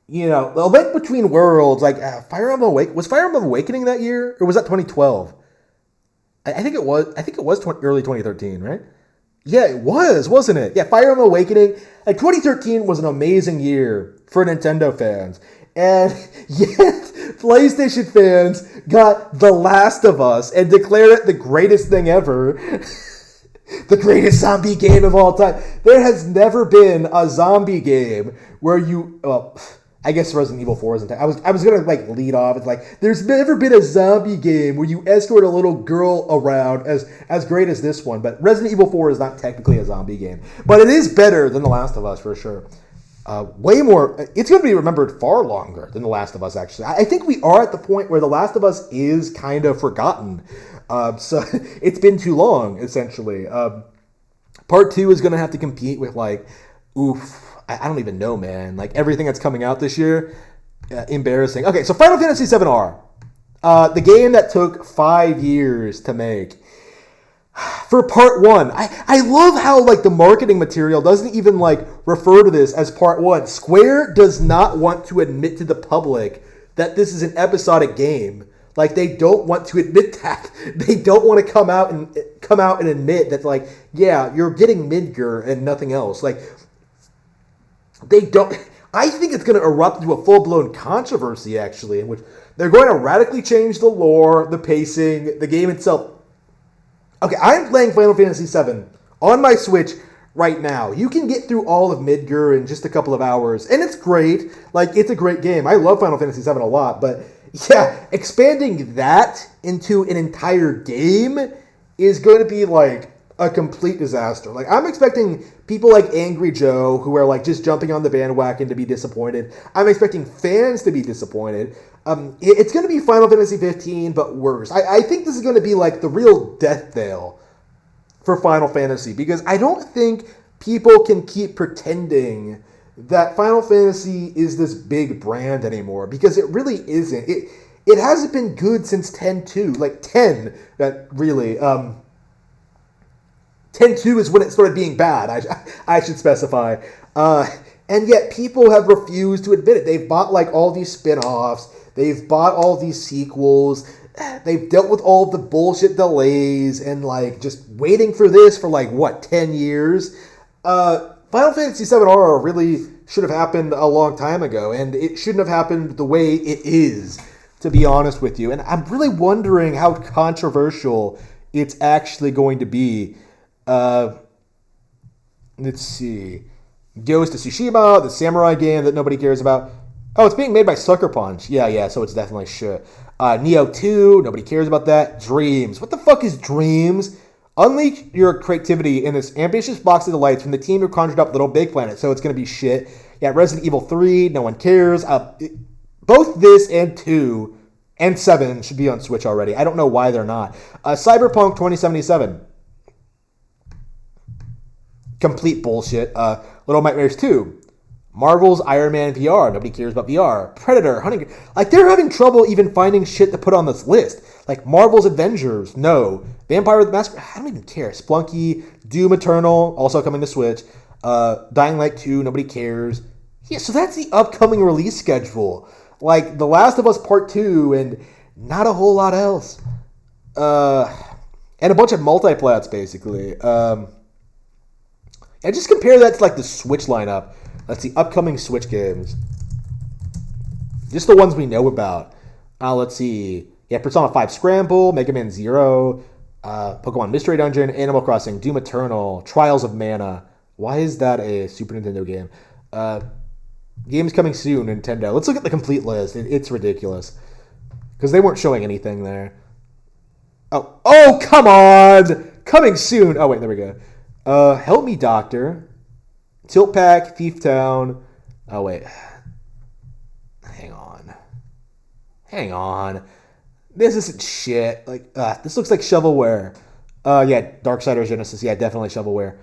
A: The Link Between Worlds, like Fire Emblem Awakening. Was Fire Emblem Awakening that year, or was that 2012? I think it was. I think it was early 2013, right? Yeah, it was, wasn't it? Yeah, Fire Emblem Awakening. Like 2013 was an amazing year for Nintendo fans, and yet PlayStation fans got The Last of Us and declared it the greatest thing ever. The greatest zombie game of all time. There has never been a zombie game where you... Well, I guess Resident Evil 4 isn't... I was going to, lead off. It's like, there's never been a zombie game where you escort a little girl around as great as this one. But Resident Evil 4 is not technically a zombie game. But it is better than The Last of Us, for sure. Way more... It's going to be remembered far longer than The Last of Us, actually. I think we are at the point where The Last of Us is kind of forgotten. So it's been too long, essentially. Part 2 is going to have to compete with, I don't even know, man. Everything that's coming out this year, embarrassing. Okay, so Final Fantasy VII-R. The game that took 5 years to make. For Part 1, I love how, the marketing material doesn't even, refer to this as Part 1. Square does not want to admit to the public that this is an episodic game. They don't want to admit that. They don't want to come out and admit that, yeah, you're getting Midgar and nothing else. They don't... I think it's going to erupt into a full-blown controversy, actually, in which they're going to radically change the lore, the pacing, the game itself. Okay, I'm playing Final Fantasy VII on my Switch right now. You can get through all of Midgar in just a couple of hours, and it's great. It's a great game. I love Final Fantasy VII a lot, but... yeah, expanding that into an entire game is going to be, a complete disaster. I'm expecting people like Angry Joe, who are, just jumping on the bandwagon, to be disappointed. I'm expecting fans to be disappointed. It's going to be Final Fantasy 15, but worse. I think this is going to be, the real death knell for Final Fantasy, because I don't think people can keep pretending that Final Fantasy is this big brand anymore, because it really isn't. It hasn't been good since 10-2. 10, that really... 10-2 is when it started being bad, I should specify. And yet people have refused to admit it. They've bought, all these spin-offs. They've bought all these sequels. They've dealt with all the bullshit delays and, just waiting for this for, 10 years? Final Fantasy VII-R really should have happened a long time ago, and it shouldn't have happened the way it is, to be honest with you. And I'm really wondering how controversial it's actually going to be. Let's see. Ghost of Tsushima, the samurai game that nobody cares about. Oh, it's being made by Sucker Punch. Yeah, so it's definitely shit. Neo 2, nobody cares about that. Dreams. What the fuck is Dreams? Unleash your creativity in this ambitious box of delights from the team who conjured up Little Big Planet, so it's going to be shit. Yeah, Resident Evil 3, no one cares. Both this and 2 and 7 should be on Switch already. I don't know why they're not. Cyberpunk 2077. Complete bullshit. Little Nightmares 2. Marvel's Iron Man VR. Nobody cares about VR. Predator. Hunting. They're having trouble even finding shit to put on this list. Marvel's Avengers. No. Vampire the Masquerade. I don't even care. Splunky. Doom Eternal. Also coming to Switch. Dying Light 2. Nobody cares. Yeah, so that's the upcoming release schedule. The Last of Us Part 2 and not a whole lot else. And a bunch of multiplats, basically. And just compare that to, the Switch lineup. That's the upcoming Switch games. Just the ones we know about. Let's see. Yeah, Persona 5 Scramble, Mega Man Zero, Pokemon Mystery Dungeon, Animal Crossing, Doom Eternal, Trials of Mana. Why is that a Super Nintendo game? Games coming soon, Nintendo. Let's look at the complete list. It's ridiculous. Because they weren't showing anything there. Oh, come on! Coming soon. Oh, wait, there we go. Help Me Doctor, Tilt Pack, Thief Town. Oh, wait. Hang on. This isn't shit. Like, this looks like shovelware. Yeah, Darksiders Genesis. Yeah, definitely shovelware.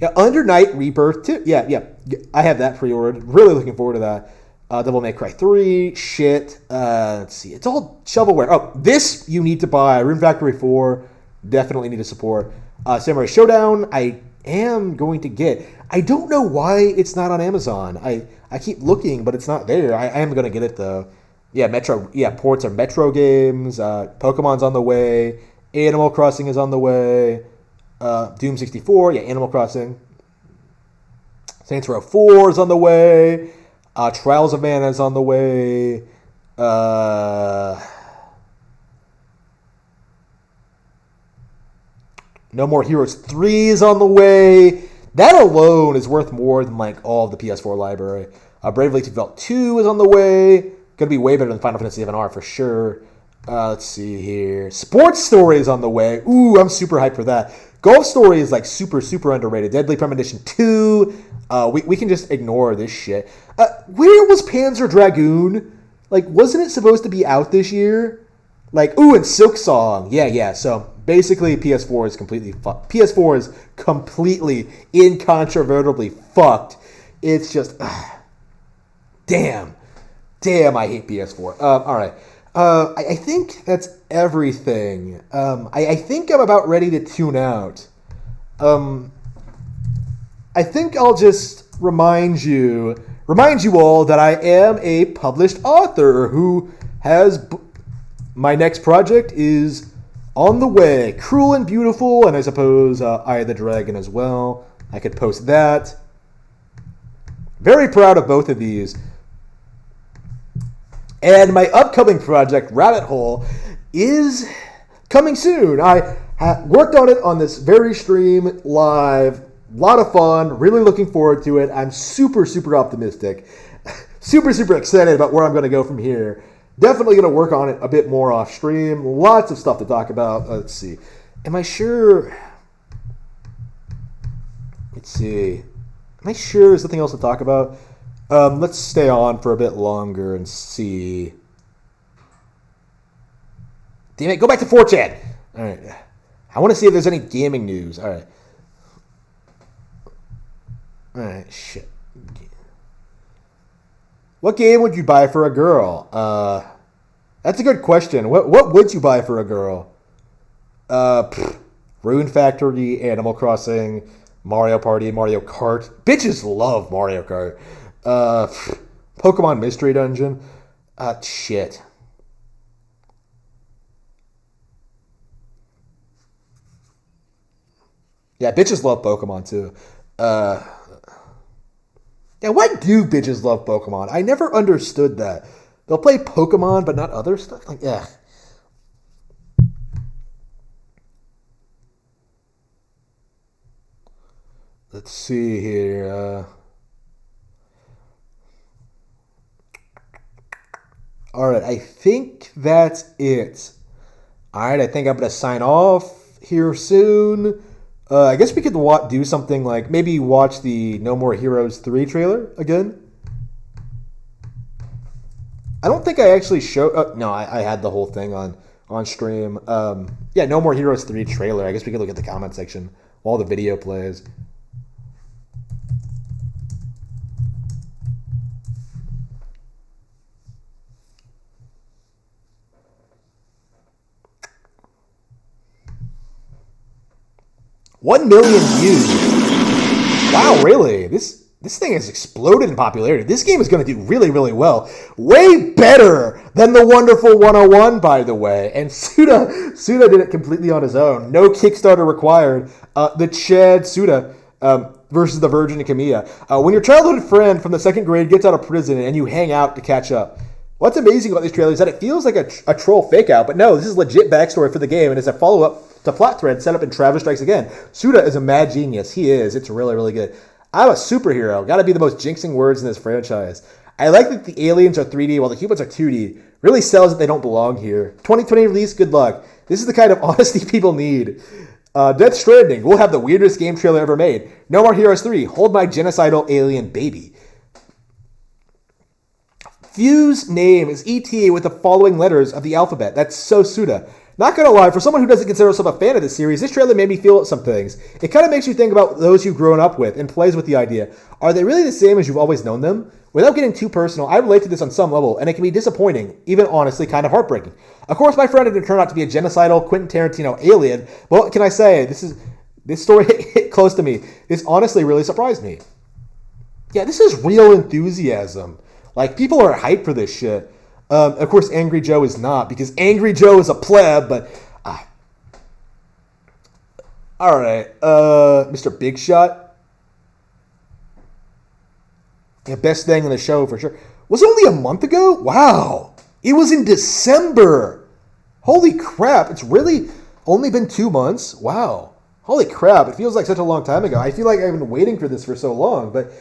A: Yeah, Under Night Rebirth too. Yeah. I have that pre-ordered. Really looking forward to that. Devil May Cry 3. Shit. Let's see. It's all shovelware. Oh, this you need to buy. Rune Factory 4. Definitely need to support. Samurai Showdown. I am going to get. I don't know why it's not on Amazon. I keep looking, but it's not there. I am going to get it though. Yeah, Metro. Yeah, ports are Metro games. Pokemon's on the way. Animal Crossing is on the way. Doom 64. Yeah, Animal Crossing. Saints Row 4 is on the way. Trials of Mana is on the way. No More Heroes 3 is on the way. That alone is worth more than like all of the PS4 library. Bravely Default 2 is on the way. Going to be way better than Final Fantasy VII-R for sure. Let's see here. Sports Story is on the way. Ooh, I'm super hyped for that. Golf Story is like super, super underrated. Deadly Premonition 2. We can just ignore this shit. Where was Panzer Dragoon? Like, wasn't it supposed to be out this year? Like, ooh, and Silk Song. Yeah. So basically, PS4 is completely fucked. PS4 is completely, incontrovertibly fucked. It's just, damn, I hate PS4. All right. I think that's everything. I think I'm about ready to tune out. I think I'll just remind you all that I am a published author who has my next project is on the way. Cruel and Beautiful, and I suppose Eye of the Dragon as well. I could post that. Very proud of both of these. And my upcoming project, Rabbit Hole, is coming soon. I worked on it on this very stream live. A lot of fun. Really looking forward to it. I'm super, super optimistic. Super, super excited about where I'm going to go from here. Definitely going to work on it a bit more off stream. Lots of stuff to talk about. Let's see. Am I sure? Let's see. Am I sure there's something else to talk about? Let's stay on for a bit longer and see. Damn it, go back to 4chan. All right. I want to see if there's any gaming news. All right, shit. What game would you buy for a girl? That's a good question. What would you buy for a girl? Rune Factory, Animal Crossing, Mario Party, Mario Kart. Bitches love Mario Kart. Pokemon Mystery Dungeon. Shit. Yeah, bitches love Pokemon too. Yeah, why do bitches love Pokemon? I never understood that. They'll play Pokemon, but not other stuff? Like, yeah. Let's see here. All right, I think that's it. All right, I think I'm going to sign off here soon. I guess we could do something like maybe watch the No More Heroes 3 trailer again. I don't think I actually showed... no, I had the whole thing on stream. Yeah, No More Heroes 3 trailer. I guess we could look at the comment section while the video plays. $1 million views. Wow, really? This thing has exploded in popularity. This game is going to do really, really well. Way better than the Wonderful 101, by the way. And Suda did it completely on his own. No Kickstarter required. The Chad Suda versus the Virgin Kamiya. When your childhood friend from the second grade gets out of prison and you hang out to catch up. What's amazing about this trailer is that it feels like a troll fake out, but no, this is legit backstory for the game, and it's a follow-up to plot thread set up in Travis Strikes Again. Suda is a mad genius. He is. It's really, really good. I'm a superhero. Gotta be the most jinxing words in this franchise. I like that the aliens are 3D while the humans are 2D. Really sells that they don't belong here. 2020 release, good luck. This is the kind of honesty people need. Death Stranding. We'll have the weirdest game trailer ever made. No More Heroes 3. Hold my genocidal alien baby. Fuse name is ETA with the following letters of the alphabet. That's so Suda. Not gonna lie, for someone who doesn't consider himself a fan of this series, this trailer made me feel some things. It kind of makes you think about those you've grown up with and plays with the idea. Are they really the same as you've always known them? Without getting too personal, I relate to this on some level, and it can be disappointing, even honestly kind of heartbreaking. Of course, my friend didn't turn out to be a genocidal Quentin Tarantino alien, but what can I say? This story hit close to me. This honestly really surprised me. Yeah, this is real enthusiasm. Like, people are hyped for this shit. Of course, Angry Joe is not, because Angry Joe is a pleb, but... Alright, Mr. Big Shot. Yeah, best thing in the show, for sure. Was it only a month ago? Wow. It was in December. Holy crap, it's really only been 2 months? Wow. Holy crap, it feels like such a long time ago. I feel like I've been waiting for this for so long, but